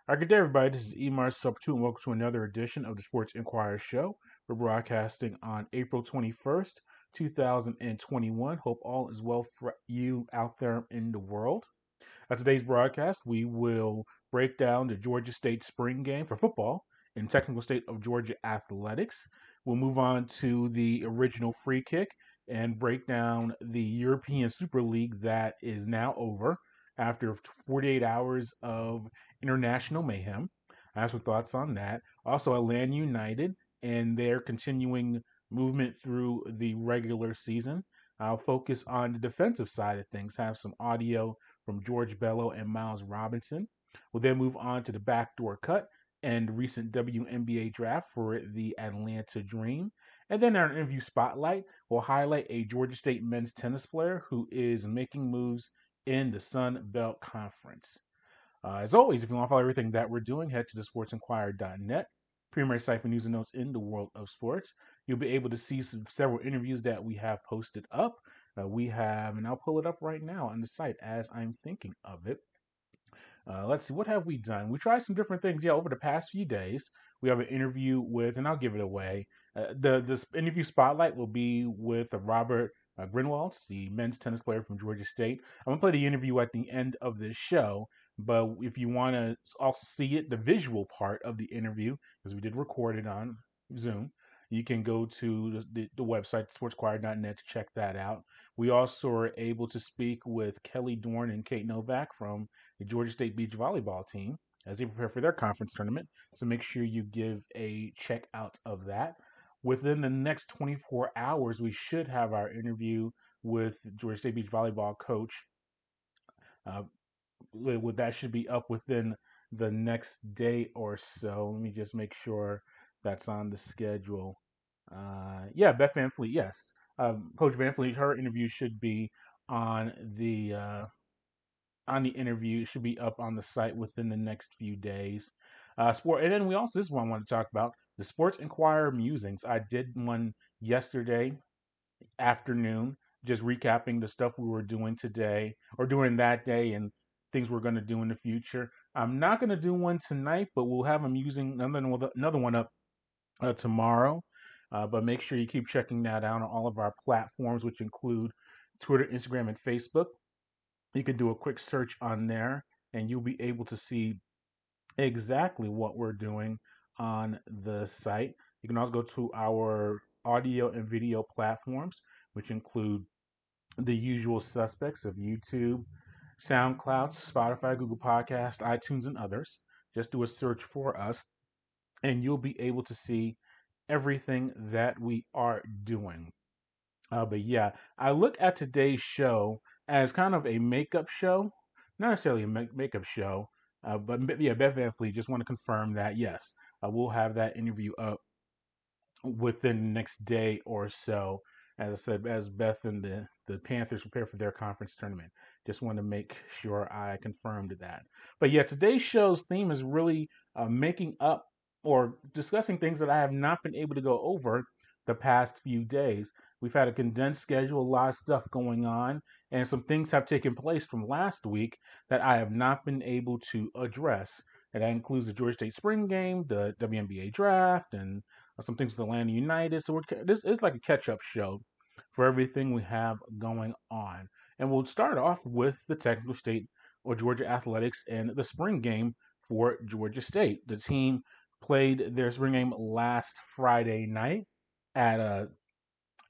All right, good day, everybody. This is Emar Sub2, and welcome to another edition of the Sports Inquirer Show. We're broadcasting on April 21st, 2021. Hope all is well for you out there in the world. At today's broadcast, we will break down the Georgia State spring game for football and technical state of Georgia athletics. We'll move on to the original free kick and break down the European Super League that is now over after 48 hours of international mayhem. I have some thoughts on that. Also, Atlanta United and their continuing movement through the regular season. I'll focus on the defensive side of things, have some audio from George Bello and Miles Robinson. We'll then move on to the backdoor cut and recent WNBA draft for the Atlanta Dream. And then our interview spotlight will highlight a Georgia State men's tennis player who is making moves in the Sun Belt Conference. As always, if you want to follow everything that we're doing, head to the sportsinquirer.net, premier site for news and notes in the world of sports. You'll be able to see several interviews that we have posted up. And I'll pull it up right now on the site as I'm thinking of it. Let's see, what have we done? We tried some different things, over the past few days. We have an interview with, and I'll give it away. This interview spotlight will be with Robert Grinvaltz, the men's tennis player from Georgia State. I'm gonna play the interview at the end of this show, but if you want to also see it, the visual part of the interview, because we did record it on Zoom, you can go to the website, sportsinquirer.net, to check that out. We also are able to speak with Kelly Dorn and Kate Novak from the Georgia State beach volleyball team as they prepare for their conference tournament. So make sure you give a check out of that. Within the next 24 hours, we should have our interview with Georgia State beach volleyball coach. That should be up within the next day or so. Let me just make sure that's on the schedule. Beth Van Fleet, yes. Coach Van Fleet, her interview should be on the interview. It should be up on the site within the next few days. And then this is one I want to talk about, the Sports Inquirer musings. I did one yesterday afternoon, just recapping the stuff we were doing today or during that day and things we're going to do in the future. I'm not going to do one tonight, but we'll have them using another one up tomorrow. But make sure you keep checking that out on all of our platforms, which include Twitter, Instagram, and Facebook. You can do a quick search on there, and you'll be able to see exactly what we're doing on the site. You can also go to our audio and video platforms, which include the usual suspects of YouTube, SoundCloud, Spotify, Google Podcast, iTunes, and others. Just do a search for us, and you'll be able to see everything that we are doing. But yeah, I look at today's show as kind of a makeup show, not necessarily a makeup show, but yeah, Beth Van Fleet, just want to confirm that, yes, we'll have that interview up within the next day or so. As I said, as Beth and the Panthers prepare for their conference tournament. Just want to make sure I confirmed that. But yeah, today's show's theme is really making up or discussing things that I have not been able to go over the past few days. We've had a condensed schedule, a lot of stuff going on, and some things have taken place from last week that I have not been able to address. And that includes the Georgia State spring game, the WNBA draft, and some things with Atlanta United. So this is like a catch-up show for everything we have going on. And we'll start off with the technical state or Georgia athletics and the spring game for Georgia State. The team played their spring game last Friday night at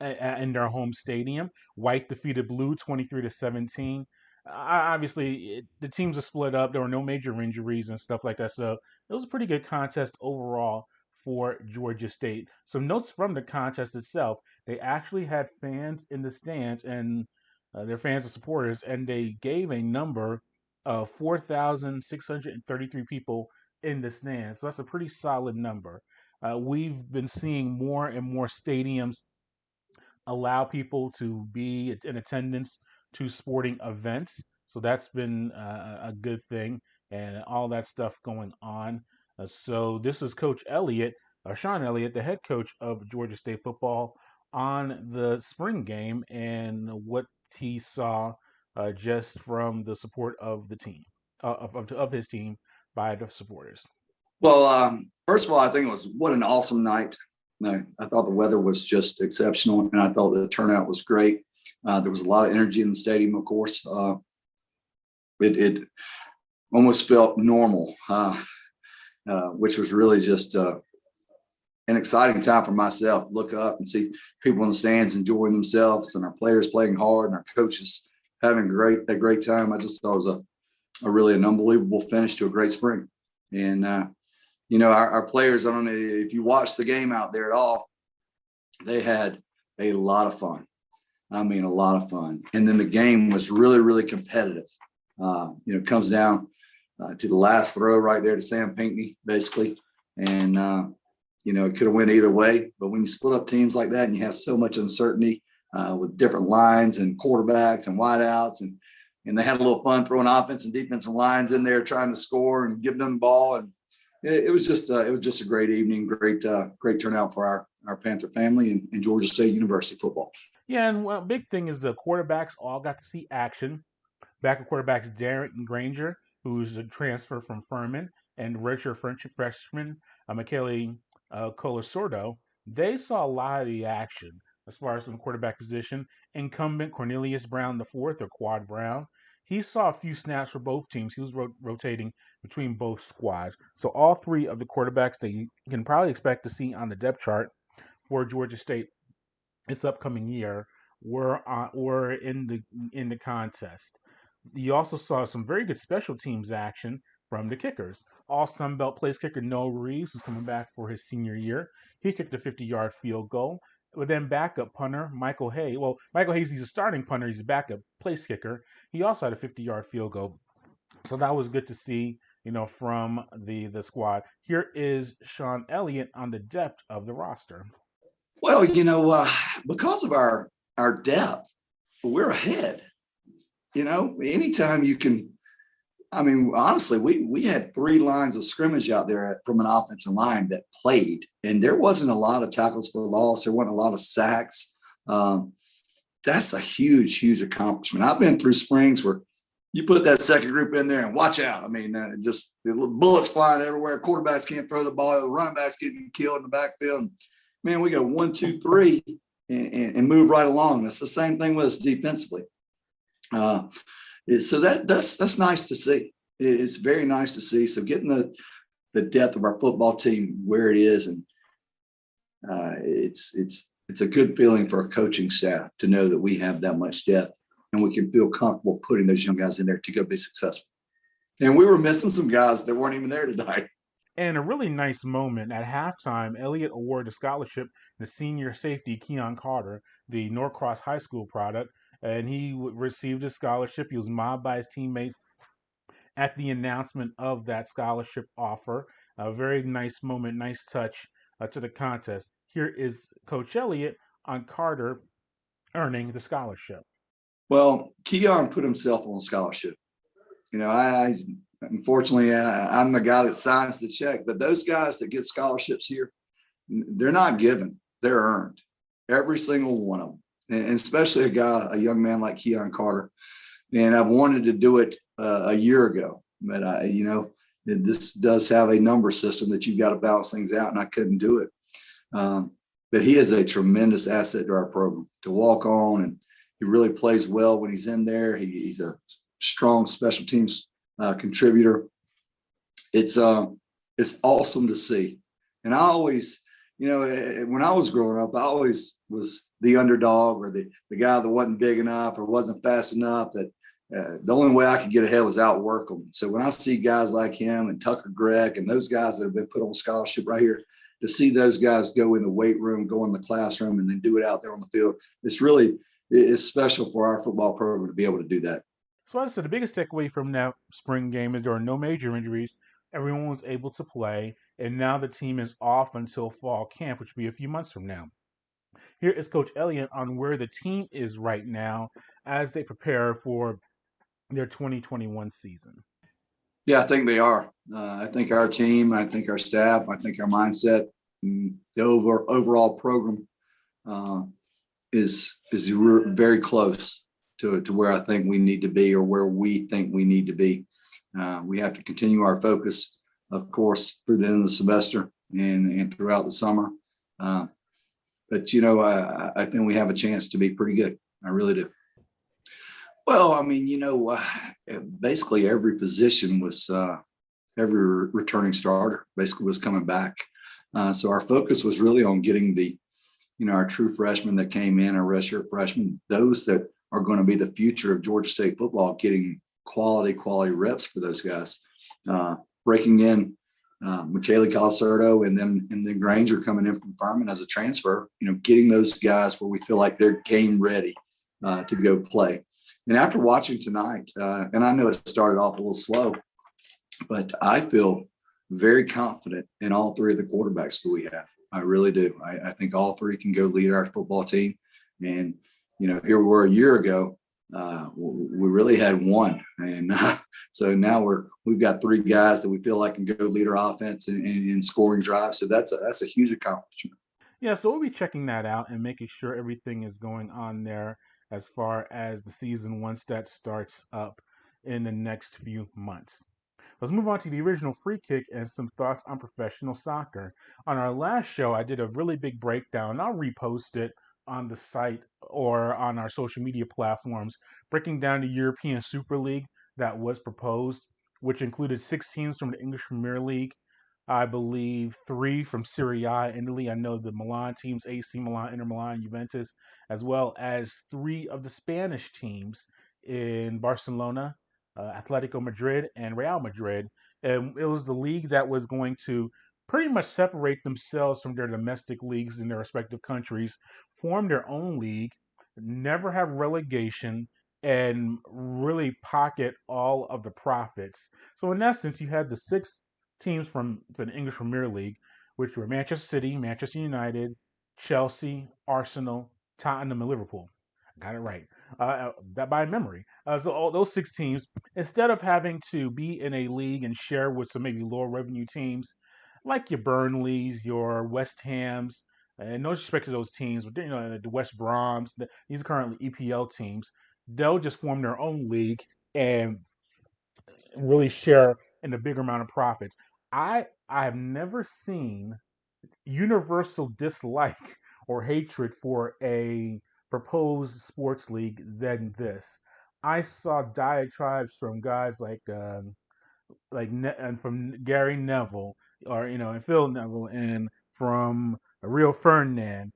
in their home stadium. White defeated Blue 23-17. Obviously, the teams are split up. There were no major injuries and stuff like that. So it was a pretty good contest overall for Georgia State. Some notes from the contest itself. They actually had fans in the stands, and their fans and supporters, and they gave a number of 4,633 people in the stands. So that's a pretty solid number. We've been seeing more and more stadiums allow people to be in attendance to sporting events. So that's been a good thing, and all that stuff going on. So this is Coach Elliott, Shawn Elliott, the head coach of Georgia State football, on the spring game and what he saw just from the support of the team, of his team by the supporters? Well, first of all, I think it was what an awesome night. I thought the weather was just exceptional, and I thought the turnout was great. There was a lot of energy in the stadium, of course. It almost felt normal, which was really just an exciting time for myself. Look up and see people in the stands enjoying themselves, and our players playing hard, and our coaches having a great time. I just thought it was really an unbelievable finish to a great spring. And our players, I don't know if you watched the game out there at all, they had a lot of fun. I mean, a lot of fun. And then the game was really, really competitive. It comes down to the last throw right there to Sam Pinckney, basically. And, it could have went either way. But when you split up teams like that and you have so much uncertainty with different lines and quarterbacks and wideouts, and they had a little fun throwing offense and defensive lines in there trying to score and give them the ball. And it was just a great evening, great turnout for our Panther family and Georgia State University football. Yeah, and one big thing is the quarterbacks all got to see action. Backup quarterbacks Derek Granger, who's a transfer from Furman, and redshirt freshman Michele Colasordo, they saw a lot of the action as far as the quarterback position. Incumbent Cornelius Brown IV, or Quad Brown, he saw a few snaps for both teams. He was rotating between both squads. So all three of the quarterbacks that you can probably expect to see on the depth chart for Georgia State this upcoming year were in the contest. You also saw some very good special teams action from the kickers. All Sun Belt place kicker Noah Reeves, who's coming back for his senior year. He kicked a 50-yard field goal. But then backup punter Michael Hayes. Well, Michael Hayes, he's a starting punter. He's a backup place kicker. He also had a 50-yard field goal. So that was good to see, from the squad. Here is Shawn Elliott on the depth of the roster. Well, because of our depth, we're ahead. Anytime you can. I mean, honestly, we had 3 lines of scrimmage out there from an offensive line that played, and there wasn't a lot of tackles for loss. There wasn't a lot of sacks. That's a huge, huge accomplishment. I've been through springs where you put that second group in there and watch out. I mean, just the bullets flying everywhere. Quarterbacks can't throw the ball. The running backs getting killed in the backfield. And, man, we go 1, 2, 3 and move right along. That's the same thing with us defensively. So that's nice to see. It's very nice to see. So getting the depth of our football team where it is, and it's a good feeling for a coaching staff to know that we have that much depth and we can feel comfortable putting those young guys in there to go be successful. And we were missing some guys that weren't even there tonight. And a really nice moment at halftime, Elliott awarded a scholarship to senior safety Keon Carter, the Norcross High School product, and he received a scholarship. He was mobbed by his teammates at the announcement of that scholarship offer. A very nice moment, nice touch to the contest. Here is Coach Elliott on Carter earning the scholarship. Well, Keon put himself on scholarship. Unfortunately, I'm the guy that signs the check, but those guys that get scholarships here, they're not given, they're earned. Every single one of them. And especially a young man like Keon Carter. And I've wanted to do it a year ago, but this does have a number system that you've got to balance things out, and I couldn't do it. But he is a tremendous asset to our program to walk on, and he really plays well when he's in there. He's a strong special teams contributor. It's awesome to see. And I always, when I was growing up, I always was the underdog or the guy that wasn't big enough or wasn't fast enough, that the only way I could get ahead was outwork them. So when I see guys like him and Tucker Gregg and those guys that have been put on scholarship right here, to see those guys go in the weight room, go in the classroom, and then do it out there on the field, it's special for our football program to be able to do that. So as I said, the biggest takeaway from that spring game is there are no major injuries. Everyone was able to play, and now the team is off until fall camp, which will be a few months from now. Here is Coach Elliott on where the team is right now as they prepare for their 2021 season. Yeah, I think they are. I think our team, I think our staff, I think our mindset, the overall program is very close to where I think we need to be, or where we think we need to be. We have to continue our focus, of course, through the end of the semester and throughout the summer. But, I think we have a chance to be pretty good. I really do. Well, I mean, basically every position was, every returning starter basically was coming back. So our focus was really on getting our true freshmen that came in, our redshirt freshmen, those that are going to be the future of Georgia State football, getting quality reps for those guys. Breaking in Michaela Calicerto and then Granger coming in from Furman as a transfer, getting those guys where we feel like they're game ready to go play. And after watching tonight, and I know it started off a little slow, but I feel very confident in all three of the quarterbacks that we have. I really do. I think all three can go lead our football team. And, here we were a year ago. We really had one. And so now we've got three guys that we feel like can go lead our offense in scoring drives. So that's a huge accomplishment. Yeah, so we'll be checking that out and making sure everything is going on there as far as the season once that starts up in the next few months. Let's move on to the original free kick and some thoughts on professional soccer. On our last show, I did a really big breakdown. I'll repost it on the site or on our social media platforms, breaking down the European Super League that was proposed, which included 6 teams from the English Premier League, I believe 3 from Serie A, Italy. I know the Milan teams, AC Milan, Inter Milan, Juventus, as well as 3 of the Spanish teams in Barcelona, Atletico Madrid, and Real Madrid. And it was the league that was going to pretty much separate themselves from their domestic leagues in their respective countries, form their own league, never have relegation, and really pocket all of the profits. So in essence, you had the 6 teams from the English Premier League, which were Manchester City, Manchester United, Chelsea, Arsenal, Tottenham, and Liverpool. Got it right. That by memory. So all those 6 teams, instead of having to be in a league and share with some maybe lower revenue teams, like your Burnleys, your West Hams, and no disrespect to those teams, but the West Broms, these are currently EPL teams. They'll just form their own league and really share in the bigger amount of profits. I have never seen universal dislike or hatred for a proposed sports league than this. I saw diatribes from guys and from Gary Neville or and Phil Neville and from Rio Ferdinand.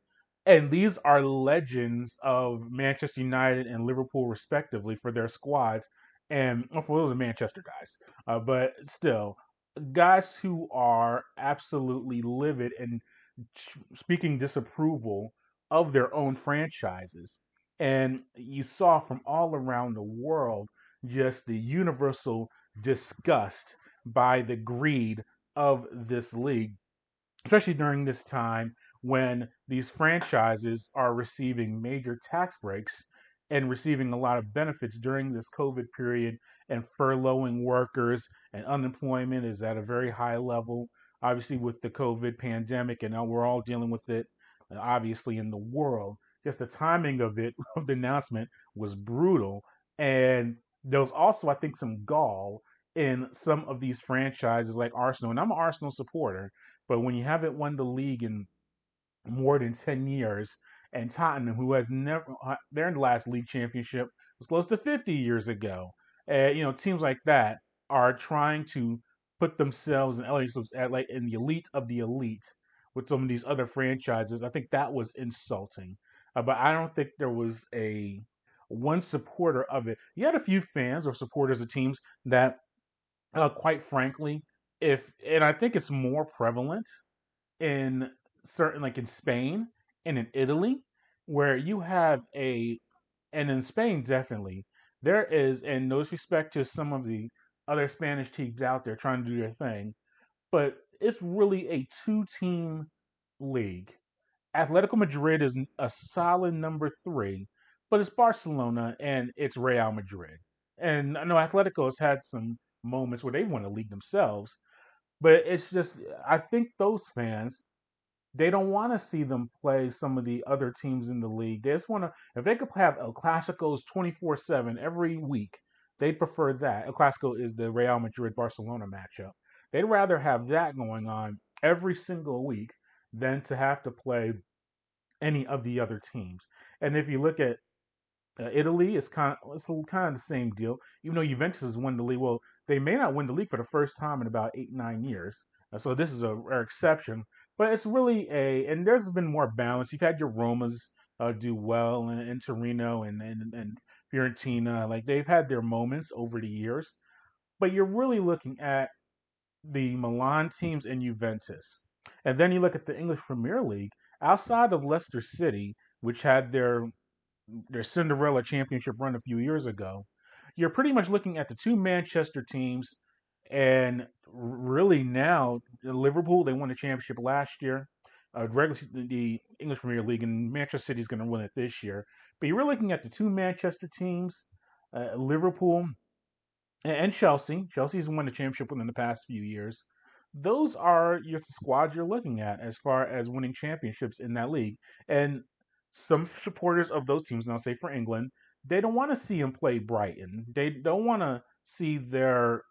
And these are legends of Manchester United and Liverpool, respectively, for their squads. And for those are Manchester guys, but still, guys who are absolutely livid and speaking disapproval of their own franchises. And you saw from all around the world just the universal disgust by the greed of this league, especially during this time when these franchises are receiving major tax breaks and receiving a lot of benefits during this COVID period and furloughing workers, and unemployment is at a very high level, obviously, with the COVID pandemic, and now we're all dealing with it, obviously, in the world. Just the timing of it, of the announcement, was brutal. And there was also, I think, some gall in some of these franchises like Arsenal. And I'm an Arsenal supporter, but when you haven't won the league in more than 10 years, and Tottenham, who has never, their last league championship was close to 50 years ago, teams like that are trying to put themselves like in the elite of the elite with some of these other franchises. I think that was insulting, but I don't think there was a one supporter of it. You had a few fans or supporters of teams that, quite frankly, if and I think it's more prevalent in certain like in Spain and in Italy, where you have and in Spain definitely there is, and no disrespect to some of the other Spanish teams out there trying to do their thing, but it's really a 2-team league. Atletico Madrid is a solid number 3, but it's Barcelona and it's Real Madrid. And I know Atletico has had some moments where they won the league themselves, but it's just I think those fans, they don't want to see them play some of the other teams in the league. They just want to, if they could have El Clasicos 24/7 every week, They prefer that. El Clasico is the Real Madrid Barcelona matchup. They'd rather have that going on every single week than to have to play any of the other teams. And if you look at Italy, it's kind of the same deal. Even though Juventus has won the league, well, they may not win the league for the first time in about 8 9 years. So this is a rare exception. But it's really and there's been more balance. You've had your Romas do well, and Torino and Fiorentina, like they've had their moments over the years. But you're really looking at the Milan teams and Juventus. And then you look at the English Premier League, outside of Leicester City, which had their Cinderella championship run a few years ago, you're pretty much looking at the two Manchester teams. And really now, Liverpool, they won the championship last year. The English Premier League, and Manchester City is going to win it this year. But you're really looking at the two Manchester teams, Liverpool and Chelsea. Chelsea's won the championship within the past few years. Those are your squads you're looking at as far as winning championships in that league. And some supporters of those teams, now say for England, they don't want to see them play Brighton. They don't want to see their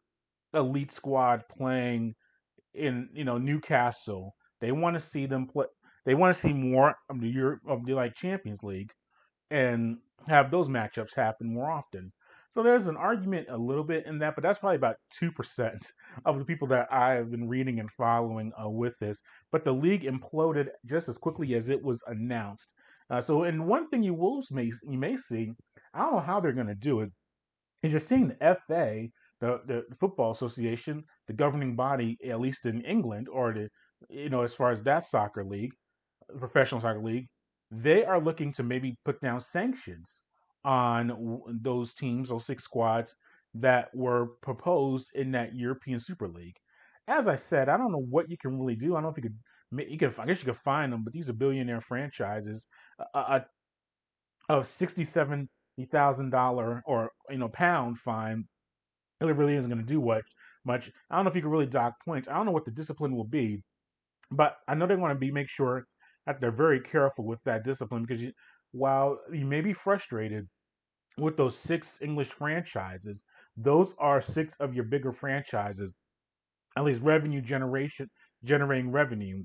elite squad playing in Newcastle. They want to see them play. They want to see more of the Europe of the like Champions League and have those matchups happen more often. So there's an argument a little bit in that, but that's probably about 2% of the people that I have been reading and following with this. But the league imploded just as quickly as it was announced. And one thing you may see, I don't know how they're going to do it, is you're seeing the FA, the Football Association, the governing body, at least in England, or as far as that soccer league, professional soccer league, they are looking to maybe put down sanctions on those teams, those six squads that were proposed in that European Super League. As I said, I don't know what you can really do. I don't know if I guess you could find them, but these are billionaire franchises. A $67,000 or pound fine, it really isn't going to do much. I don't know if you can really dock points. I don't know what the discipline will be, but I know they want to make sure that they're very careful with that discipline because while you may be frustrated with those six English franchises, those are six of your bigger franchises, at least generating revenue.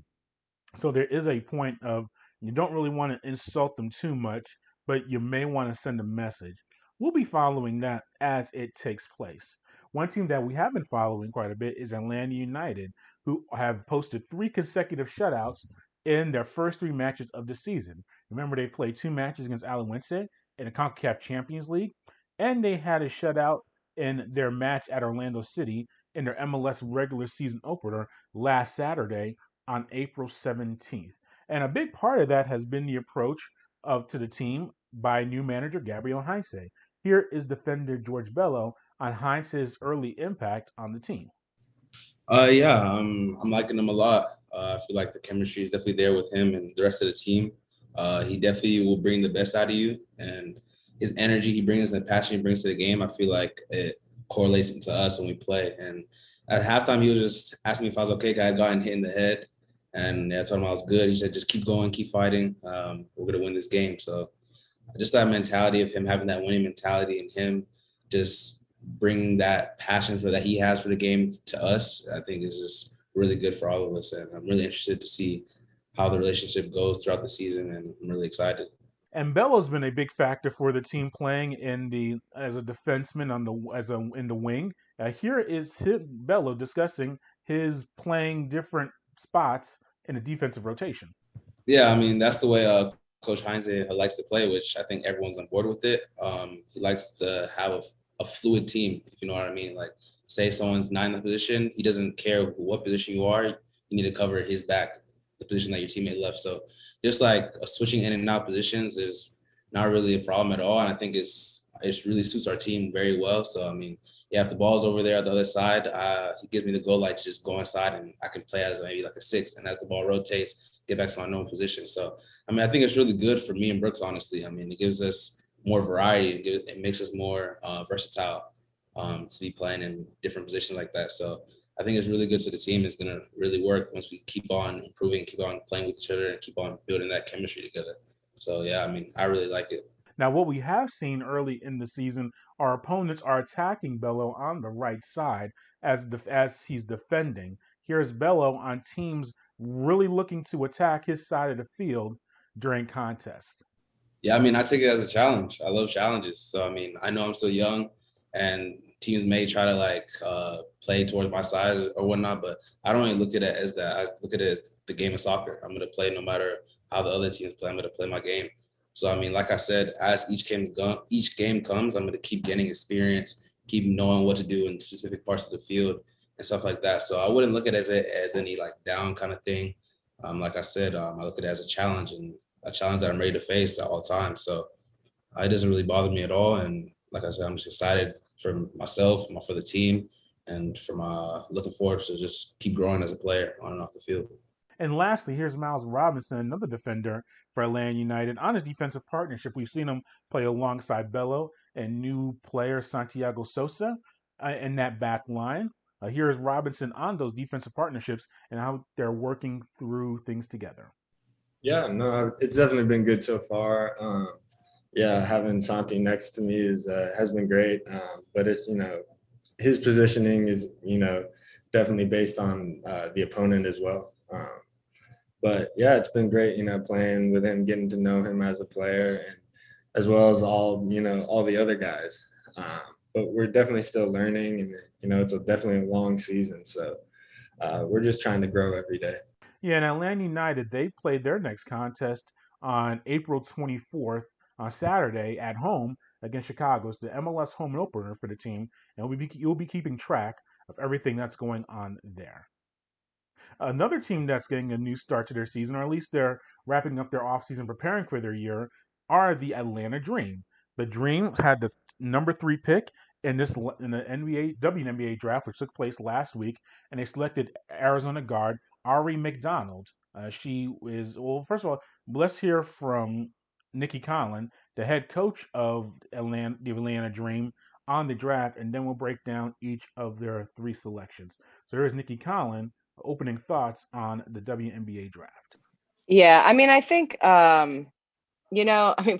So there is a point of you don't really want to insult them too much, but you may want to send a message. We'll be following that as it takes place. One team that we have been following quite a bit is Atlanta United, who have posted 3 consecutive shutouts in their first 3 matches of the season. Remember, they played 2 matches against Alajuelense in the CONCACAF Champions League, and they had a shutout in their match at Orlando City in their MLS regular season opener last Saturday on April 17th. And a big part of that has been the approach to the team by new manager Gabriel Heinze. Here is defender George Bello on Heinze's early impact on the team. Yeah, I'm liking him a lot. I feel like the chemistry is definitely there with him and the rest of the team. He definitely will bring the best out of you, and his energy he brings and the passion he brings to the game, I feel like it correlates to us when we play. And at halftime, he was just asking me if I was okay. I got hit in the head, and I told him I was good. He said, "Just keep going, keep fighting. We're gonna win this game." So just that mentality of him having that winning mentality and him just bringing that passion that he has for the game to us, I think is just really good for all of us. And I'm really interested to see how the relationship goes throughout the season, and I'm really excited. And Bello's been a big factor for the team playing as a defenseman in the wing. Here is Bello discussing his playing different spots in a defensive rotation. Yeah, I mean, that's the way Coach Heinze likes to play, which I think everyone's on board with it. He likes to have a fluid team, if you know what I mean. Like, say someone's not in the position, he doesn't care what position you are. You need to cover his back, the position that your teammate left. So just like switching in and out positions is not really a problem at all. And I think it really suits our team very well. So, I mean, yeah, if the ball's over there at the other side, he gives me the goal light to just go inside and I can play as maybe like a 6. And as the ball rotates, get back to my normal position. So, I mean, I think it's really good for me and Brooks, honestly. I mean, it gives us more variety. It makes us more versatile to be playing in different positions like that. So I think it's really good to the team. It's going to really work once we keep on improving, keep on playing with each other, and keep on building that chemistry together. So, yeah, I mean, I really like it. Now, what we have seen early in the season our opponents are attacking Bello on the right side as he's defending. Here's Bello on teams really looking to attack his side of the field during contests. Yeah, I mean, I take it as a challenge. I love challenges. So, I mean, I know I'm still young and teams may try to play towards my side or whatnot, but I don't really look at it as that. I look at it as the game of soccer. I'm going to play no matter how the other teams play. I'm going to play my game. So, I mean, like I said, as each game comes, I'm going to keep getting experience, keep knowing what to do in specific parts of the field and stuff like that. So I wouldn't look at it as any down kind of thing. Like I said, I look at it as a challenge and a challenge that I'm ready to face at all times. So it doesn't really bother me at all. And like I said, I'm just excited for myself, for the team, and looking forward to just keep growing as a player on and off the field. And lastly, here's Miles Robinson, another defender for Atlanta United, on his defensive partnership. We've seen him play alongside Bello and new player Santiago Sosa in that back line. Here's Robinson on those defensive partnerships and how they're working through things together. Yeah, no, it's definitely been good so far. Yeah, having Santi next to me has been great. But it's, his positioning is, definitely based on the opponent as well. But yeah, it's been great, playing with him, getting to know him as a player, and as well as all the other guys. But we're definitely still learning, and it's definitely a long season. So we're just trying to grow every day. Yeah, and Atlanta United, they played their next contest on April 24th on Saturday at home against Chicago. It's the MLS home opener for the team, and you'll be keeping track of everything that's going on there. Another team that's getting a new start to their season, or at least they're wrapping up their offseason preparing for their year, are the Atlanta Dream. The Dream had the number 3 pick in the WNBA draft, which took place last week, and they selected Arizona guard Ari McDonald. She is, well, first of all, let's hear from Nicki Collen, the head coach of the Atlanta Dream, on the draft, and then we'll break down each of their 3 selections. So here's Nicki Collen opening thoughts on the WNBA draft. Yeah, I mean, I think,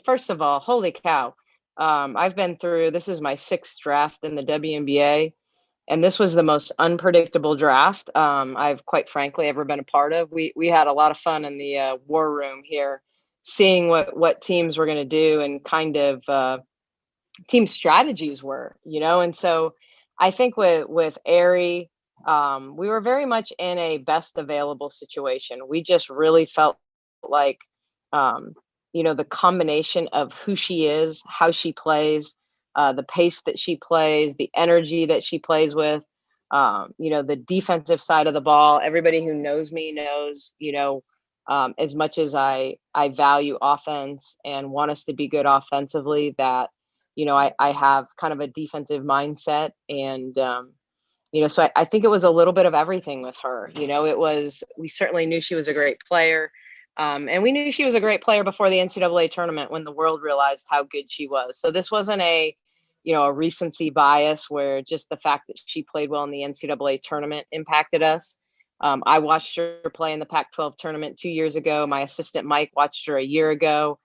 first of all, holy cow. I've been through, this is my 6th draft in the WNBA, and this was the most unpredictable draft I've quite frankly ever been a part of. We had a lot of fun in the war room here, seeing what teams were going to do and kind of team strategies were, and so I think with Ari, we were very much in a best available situation. We just really felt like, the combination of who she is, how she plays, the pace that she plays, the energy that she plays with, the defensive side of the ball. Everybody who knows me knows, as much as I value offense and want us to be good offensively, that, I have kind of a defensive mindset. And, so I think it was a little bit of everything with her. We certainly knew she was a great player. And we knew she was a great player before the NCAA tournament when the world realized how good she was. So this wasn't a recency bias where just the fact that she played well in the NCAA tournament impacted us. I watched her play in the Pac-12 tournament 2 years ago. My assistant Mike watched her a year ago.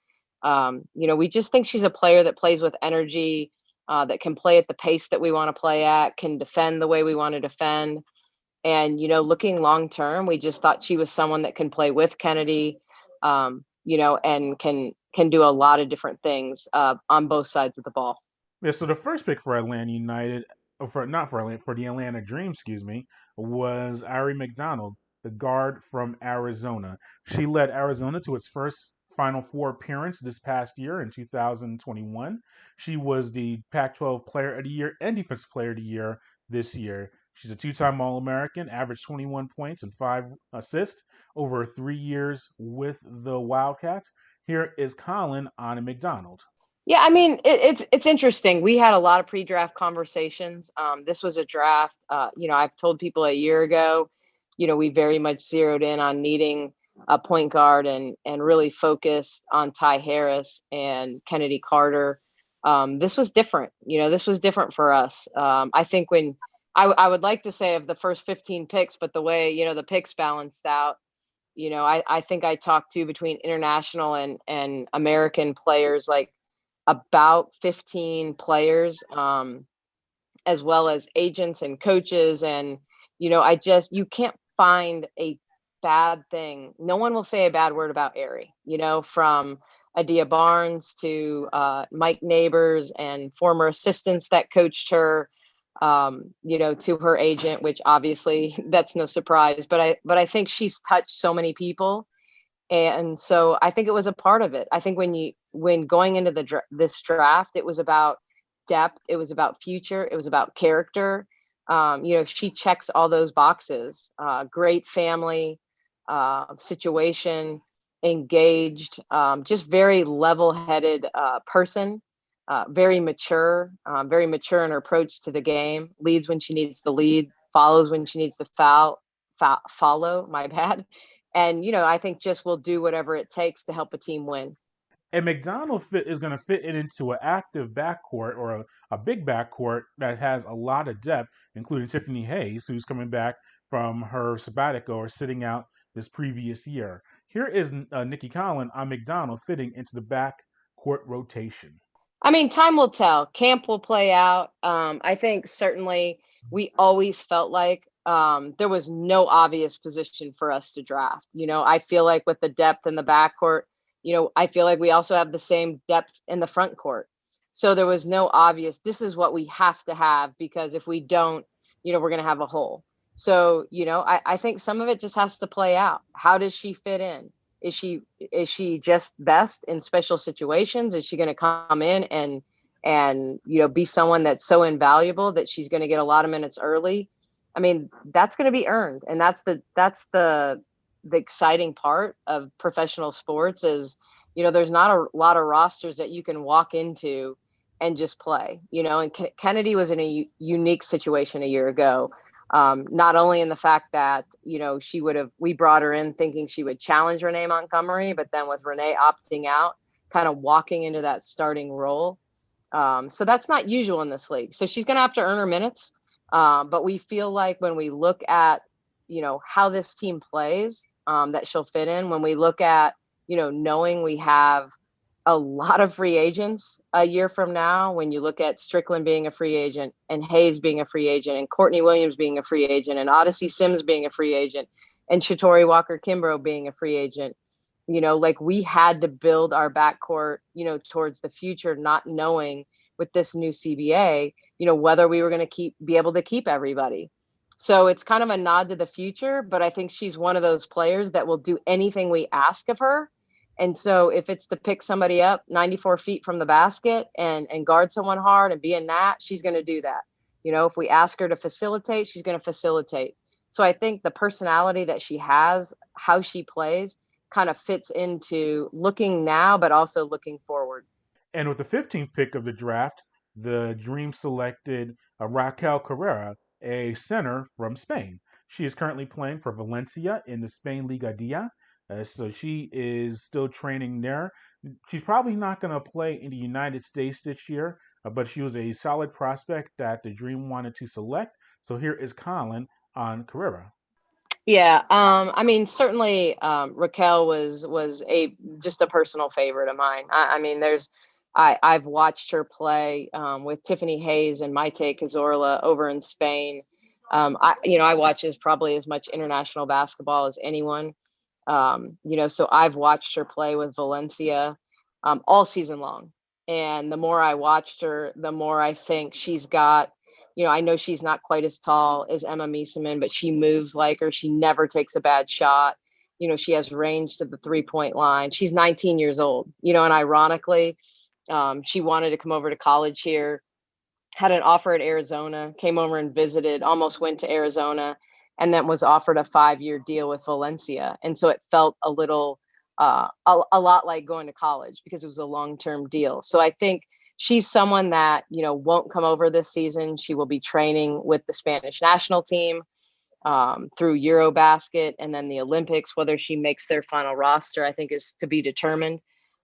We just think she's a player that plays with energy, that can play at the pace that we want to play at, can defend the way we want to defend. And, looking long term, we just thought she was someone that can play with Kennedy, and can do a lot of different things on both sides of the ball. Yeah, so the first pick for Atlanta United, for the Atlanta Dream, was Ari McDonald, the guard from Arizona. She led Arizona to its first Final Four appearance this past year in 2021. She was the Pac-12 Player of the Year and Defensive Player of the Year this year. She's a 2-time All-American, averaged 21 points and 5 assists over 3 years with the Wildcats. Here is Collin on McDonald. Yeah, I mean, it's interesting. We had a lot of pre-draft conversations. This was a draft. I've told people a year ago, we very much zeroed in on needing a point guard and really focused on Ty Harris and Kennedy Carter. This was different. This was different for us. I think when I would like to say of the first 15 picks, but the way, the picks balanced out, I think I talked to between international and American players, like about 15 players, as well as agents and coaches. And, you can't find a bad thing. No one will say a bad word about Aerie, from Adia Barnes to Mike Neighbors and former assistants that coached her, to her agent, which obviously that's no surprise. But I think she's touched so many people. And so I think it was a part of it. I think when going into this draft, it was about depth, it was about future, it was about character. She checks all those boxes. Great family, situation, engaged, just very level-headed person, very mature in her approach to the game. Leads when she needs to lead, follows when she needs to follow. My bad. And, I think just will do whatever it takes to help a team win. And McDonald is going to fit it into an active backcourt or a big backcourt that has a lot of depth, including Tiffany Hayes, who's coming back from her sabbatical or sitting out this previous year. Here is Nicki Collen on McDonald fitting into the backcourt rotation. I mean, time will tell. Camp will play out. I think certainly we always felt like there was no obvious position for us to draft. I feel like with the depth in the backcourt, I feel like we also have the same depth in the front court. So there was no obvious, this is what we have to have, because if we don't, we're going to have a hole. So, I think some of it just has to play out. How does she fit in? Is she just best in special situations? Is she going to come in and be someone that's so invaluable that she's going to get a lot of minutes early? I mean, that's going to be earned. And that's the exciting part of professional sports is, there's not a lot of rosters that you can walk into and just play, and Kennedy was in a unique situation a year ago. Not only in the fact that, we brought her in thinking she would challenge Renee Montgomery, but then with Renee opting out, kind of walking into that starting role. So that's not usual in this league. So she's going to have to earn her minutes. But we feel like when we look at, how this team plays, that she'll fit in, when we look at, knowing we have a lot of free agents a year from now, when you look at Strickland being a free agent and Hayes being a free agent and Courtney Williams being a free agent and Odyssey Sims being a free agent and Shatori Walker-Kimbrough being a free agent, like we had to build our backcourt, towards the future, not knowing with this new CBA, whether we were going to be able to keep everybody. So it's kind of a nod to the future, but I think she's one of those players that will do anything we ask of her. And so if it's to pick somebody up 94 feet from the basket and guard someone hard and be a gnat, she's going to do that. If we ask her to facilitate, she's going to facilitate. So I think the personality that she has, how she plays, kind of fits into looking now, but also looking forward. And with the 15th pick of the draft, the Dream selected Raquel Carrera, a center from Spain. She is currently playing for Valencia in the Spain Liga Dia. So she is still training there. She's probably not going to play in the United States this year, but she was a solid prospect that the Dream wanted to select. So here is Collin on Carrera. Yeah, I mean, certainly Raquel was just a personal favorite of mine. I mean, I've watched her play with Tiffany Hayes and Maite Cazorla over in Spain. I watch probably as much international basketball as anyone. So I've watched her play with Valencia all season long. And the more I watched her, the more I think she's got, I know she's not quite as tall as Emma Miesemann, but she moves like her. She never takes a bad shot. She has range to the 3-point line. She's 19 years old, and ironically, she wanted to come over to college here, had an offer at Arizona, came over and visited, almost went to Arizona, and then was offered a 5-year deal with Valencia. And so it felt a little, a lot like going to college because it was a long-term deal. So I think she's someone that, won't come over this season. She will be training with the Spanish national team through Eurobasket and then the Olympics. Whether she makes their final roster, I think is to be determined.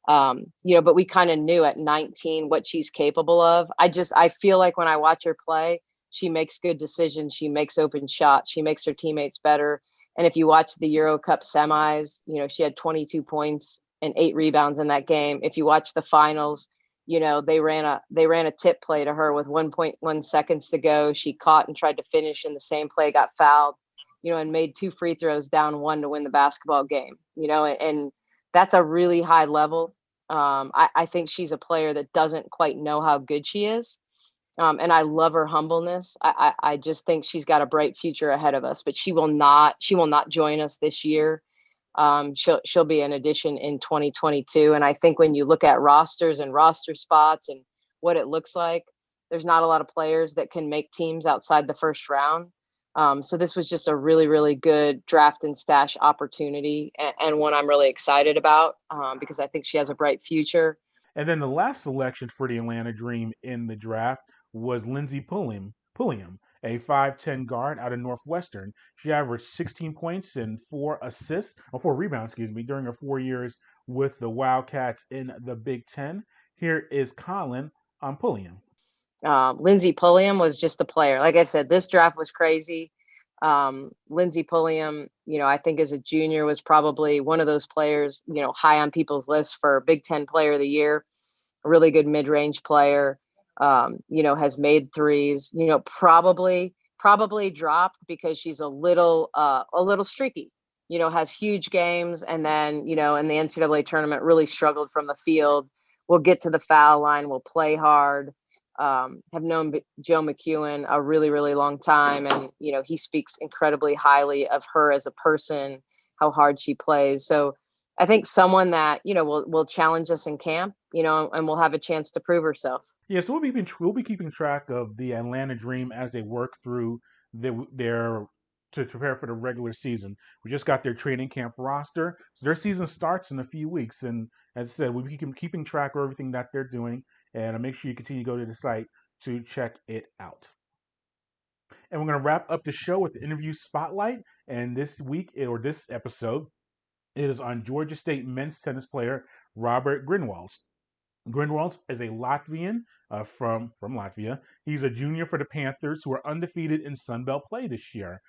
But we kind of knew at 19 what she's capable of. I feel like when I watch her play, she makes good decisions. She makes open shots. She makes her teammates better. And if you watch the Euro Cup semis, she had 22 points and 8 rebounds in that game. If you watch the finals, they ran a tip play to her with 1.1 seconds to go. She caught and tried to finish in the same play, got fouled, and made 2 free throws down 1 to win the basketball game, and that's a really high level. I think she's a player that doesn't quite know how good she is. And I love her humbleness. I just think she's got a bright future ahead of us, but she will not join us this year. She'll be an addition in 2022. And I think when you look at rosters and roster spots and what it looks like, there's not a lot of players that can make teams outside the first round. So this was just a really, really good draft and stash opportunity, and one I'm really excited about because I think she has a bright future. And then the last selection for the Atlanta Dream in the draft was Lindsay Pulliam, a 5'10" guard out of Northwestern. She averaged 16 points and 4 rebounds, during her 4 years with the Wildcats in the Big Ten. Here is Collin on Pulliam. Lindsay Pulliam was just a player. Like I said, this draft was crazy. Lindsay Pulliam, I think as a junior was probably one of those players, high on people's lists for Big Ten Player of the Year. A really good mid-range player. Has made threes. Probably dropped because she's a little streaky. Has huge games, and then in the NCAA tournament really struggled from the field. Will get to the foul line. Will play hard. Have known Joe McEwen a really, really long time. And, he speaks incredibly highly of her as a person, how hard she plays. So I think someone that, will challenge us in camp, and will have a chance to prove herself. Yeah, so we'll be keeping track of the Atlanta Dream as they work through their to prepare for the regular season. We just got their training camp roster, so their season starts in a few weeks. And as I said, we'll be keeping track of everything that they're doing, and make sure you continue to go to the site to check it out. And we're going to wrap up the show with the interview spotlight. And this episode, it is on Georgia State men's tennis player Robert Grinvalds. Grinwaltz is a Latvian from Latvia. He's a junior for the Panthers, who are undefeated in Sunbelt play this year.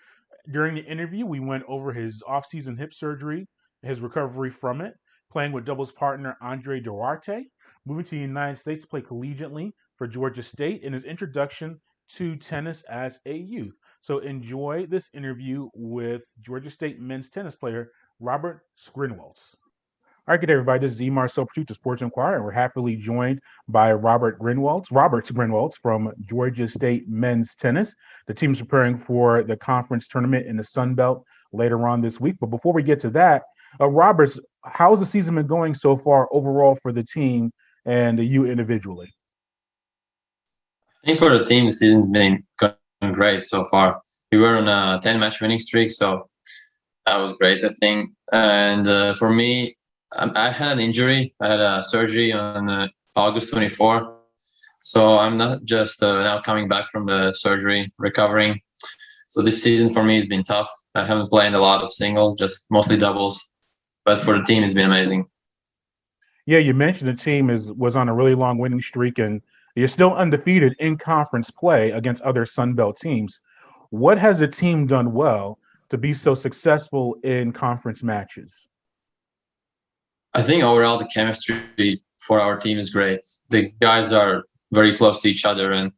During the interview, we went over his offseason hip surgery, his recovery from it, playing with doubles partner Andre Duarte, moving to the United States to play collegiately for Georgia State, and his introduction to tennis as a youth. So enjoy this interview with Georgia State men's tennis player Robert Grinvalds. All right, good day, everybody. This is Emar Sopertute, Sports Inquirer, and we're happily joined by Roberts Grinvalds from Georgia State men's tennis. The team's preparing for the conference tournament in the Sun Belt later on this week. But before we get to that, Roberts, how's the season been going so far overall for the team and you individually? I think for the team, the season's been going great so far. We were on a 10-match winning streak, so that was great, I think. And for me, I had an injury. I had a surgery on August 24. So I'm not just now coming back from the surgery, recovering. So this season for me has been tough. I haven't played a lot of singles, just mostly doubles. But for the team, it's been amazing. Yeah, you mentioned the team was on a really long winning streak, and you're still undefeated in conference play against other Sun Belt teams. What has the team done well to be so successful in conference matches? I think overall the chemistry for our team is great. The guys are very close to each other, and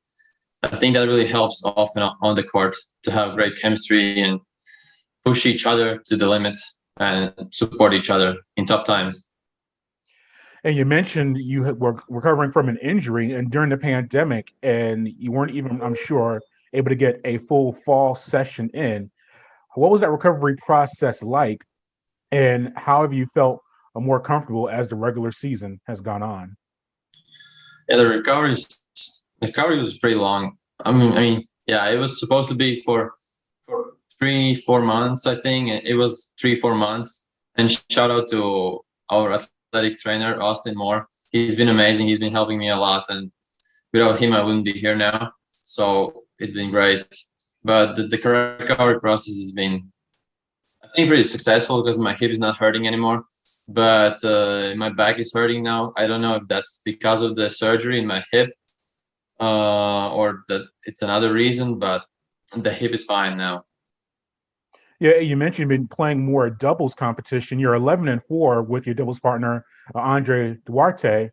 I think that really helps often on the court to have great chemistry and push each other to the limits and support each other in tough times. And you mentioned you were recovering from an injury and during the pandemic, and you weren't even, I'm sure, able to get a full fall session in. What was that recovery process like, and how have you felt more comfortable as the regular season has gone on? Yeah, the recovery was pretty long. I mean, yeah, it was supposed to be for 3-4 months, I think. It was 3-4 months. And shout out to our athletic trainer, Austin Moore. He's been amazing. He's been helping me a lot, and without him, I wouldn't be here now. So it's been great. But the recovery process has been, I think, pretty successful because my hip is not hurting anymore. But my back is hurting now. I don't know if that's because of the surgery in my hip or that it's another reason, but the hip is fine now. Yeah, you mentioned you've been playing more doubles competition. You're 11-4 with your doubles partner, Andre Duarte.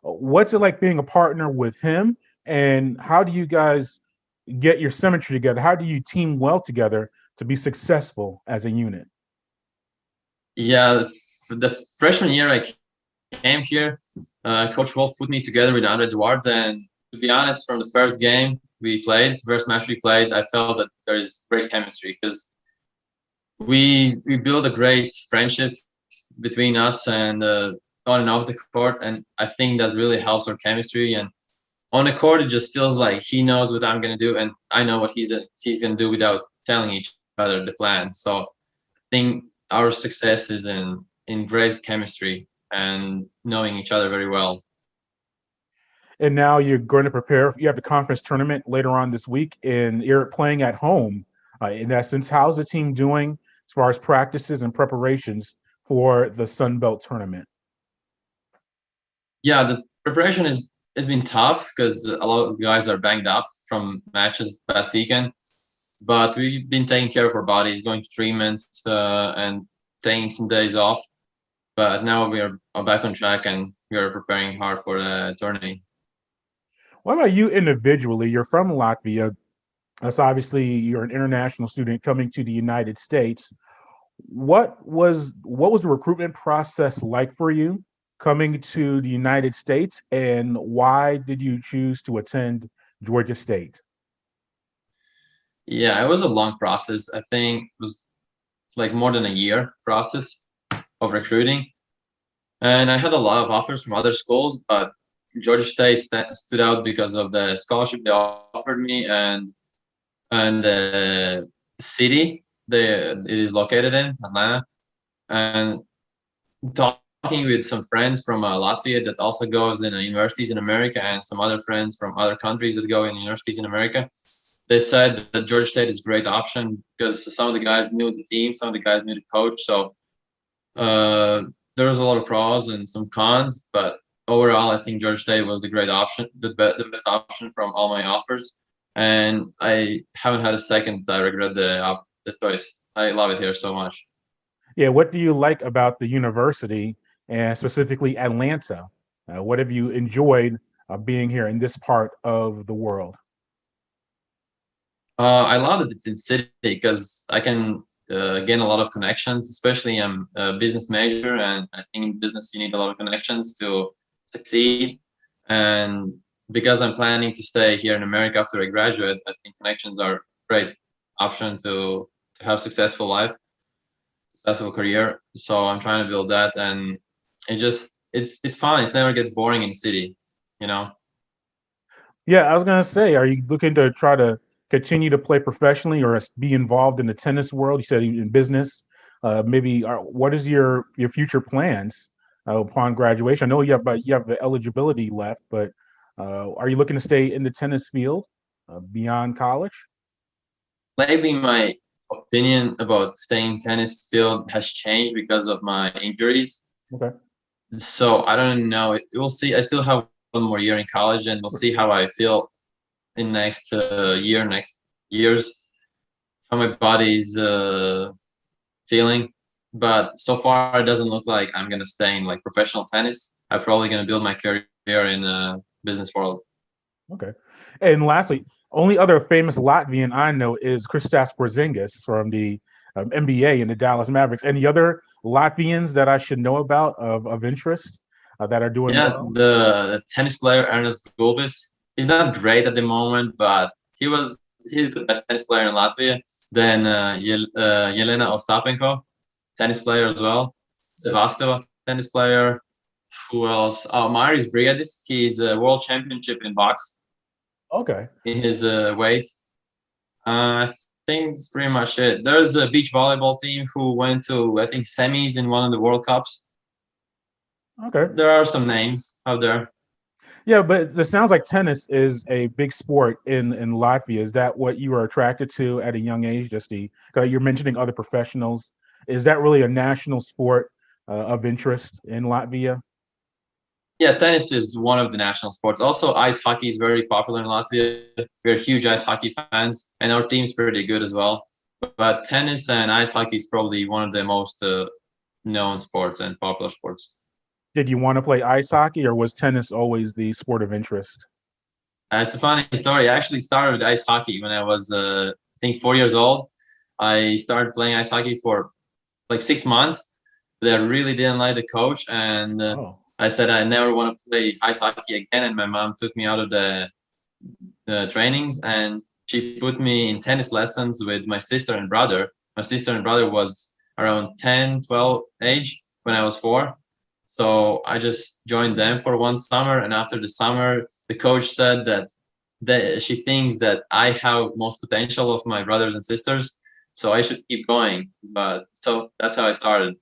What's it like being a partner with him, and how do you guys get your symmetry together? How do you team well together to be successful as a unit? Yeah, the freshman year I came here, Coach Wolf put me together with Andre Duarte, and to be honest, from the first game we played, first match we played, I felt that there is great chemistry because we built a great friendship between us and on and off the court, and I think that really helps our chemistry. And on the court, it just feels like he knows what I'm gonna do, and I know what he's gonna do without telling each other the plan. So I think our success is in great chemistry and knowing each other very well. And now you're going to prepare. You have the conference tournament later on this week, and you're playing at home. In essence, how's the team doing as far as practices and preparations for the Sun Belt tournament? Yeah, the preparation has been tough because a lot of guys are banged up from matches past weekend. But we've been taking care of our bodies, going to treatment and taking some days off. But now we are back on track and we are preparing hard for the tournament. What about you individually? You're from Latvia. That's obviously you're an international student coming to the United States. What was the recruitment process like for you coming to the United States, and why did you choose to attend Georgia State? Yeah, it was a long process. I think it was like more than a year process of recruiting. And I had a lot of offers from other schools, but Georgia State stood out because of the scholarship they offered me and the city it is located in, Atlanta. And talking with some friends from Latvia that also goes in universities in America and some other friends from other countries that go in universities in America, they said that Georgia State is a great option because some of the guys knew the team, some of the guys knew the coach. So there was a lot of pros and some cons, but overall, I think Georgia State was the great option, the best option from all my offers. And I haven't had a second that I regret the choice. I love it here so much. Yeah, what do you like about the university and specifically Atlanta? What have you enjoyed being here in this part of the world? I love that it's in city because I can gain a lot of connections, especially I'm a business major, and I think in business you need a lot of connections to succeed. And because I'm planning to stay here in America after I graduate, I think connections are a great option to have successful life, successful career. So I'm trying to build that, and it's fun. It never gets boring in the city, you know. Yeah, I was gonna say, are you looking to try to continue to play professionally or be involved in the tennis world? You said in business. Maybe what is your future plans upon graduation? I know you have the eligibility left, but are you looking to stay in the tennis field beyond college? Lately, my opinion about staying in tennis field has changed because of my injuries. Okay. So I don't know. We'll see. I still have one more year in college, and we'll see how I feel in next next years, how my body's feeling. But so far, it doesn't look like I'm gonna stay in like professional tennis. I'm probably gonna build my career in the business world. Okay. And lastly, only other famous Latvian I know is Kristaps Porzingis from the NBA and the Dallas Mavericks. Any other Latvians that I should know about of interest that are doing Yeah, well? the tennis player Ernest Gulbis. He's not great at the moment, but he's the best tennis player in Latvia. Then Yelena Ostapenko, tennis player as well. Sevastova, tennis player. Who else? Oh, Marius Briadis. He's a world championship in box Okay. in his weight. I think that's pretty much it. There's a beach volleyball team who went to, I think, semis in one of the World Cups. Okay. There are some names out there. Yeah, but it sounds like tennis is a big sport in Latvia. Is that what you were attracted to at a young age? Just the 'cause you're mentioning other professionals. Is that really a national sport of interest in Latvia? Yeah, tennis is one of the national sports. Also, ice hockey is very popular in Latvia. We're huge ice hockey fans, and our team's pretty good as well. But tennis and ice hockey is probably one of the most known sports and popular sports. Did you want to play ice hockey, or was tennis always the sport of interest? It's a funny story. I actually started ice hockey when I was, I think, 4 years old. I started playing ice hockey for like 6 months. But I really didn't like the coach, and Oh, I said I never want to play ice hockey again. And my mom took me out of the trainings, and she put me in tennis lessons with my sister and brother. My sister and brother was around 10, 12 age when I was 4. So I just joined them for one summer. And after the summer, the coach said that she thinks that I have most potential of my brothers and sisters. So I should keep going. But so that's how I started.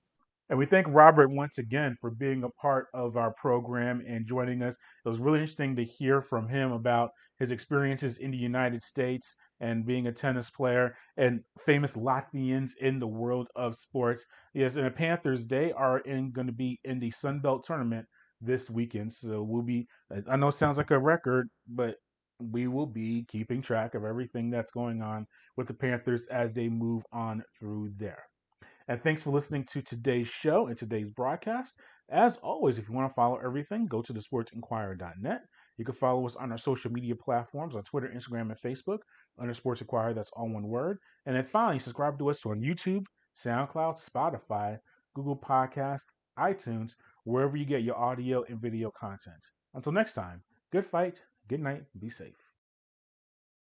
and we thank Robert once again for being a part of our program and joining us. It was really interesting to hear from him about his experiences in the United States and being a tennis player and famous Latvians in the world of sports. Yes, and the Panthers, they are going to be in the Sun Belt tournament this weekend. So we'll be, I know it sounds like a record, but we will be keeping track of everything that's going on with the Panthers as they move on through there. And thanks for listening to today's show and today's broadcast. As always, if you want to follow everything, go to thesportsinquirer.net. You can follow us on our social media platforms on Twitter, Instagram, and Facebook under Sports Inquirer. That's all one word. And then finally, subscribe to us on YouTube, SoundCloud, Spotify, Google Podcast, iTunes, wherever you get your audio and video content. Until next time, good fight, good night, be safe.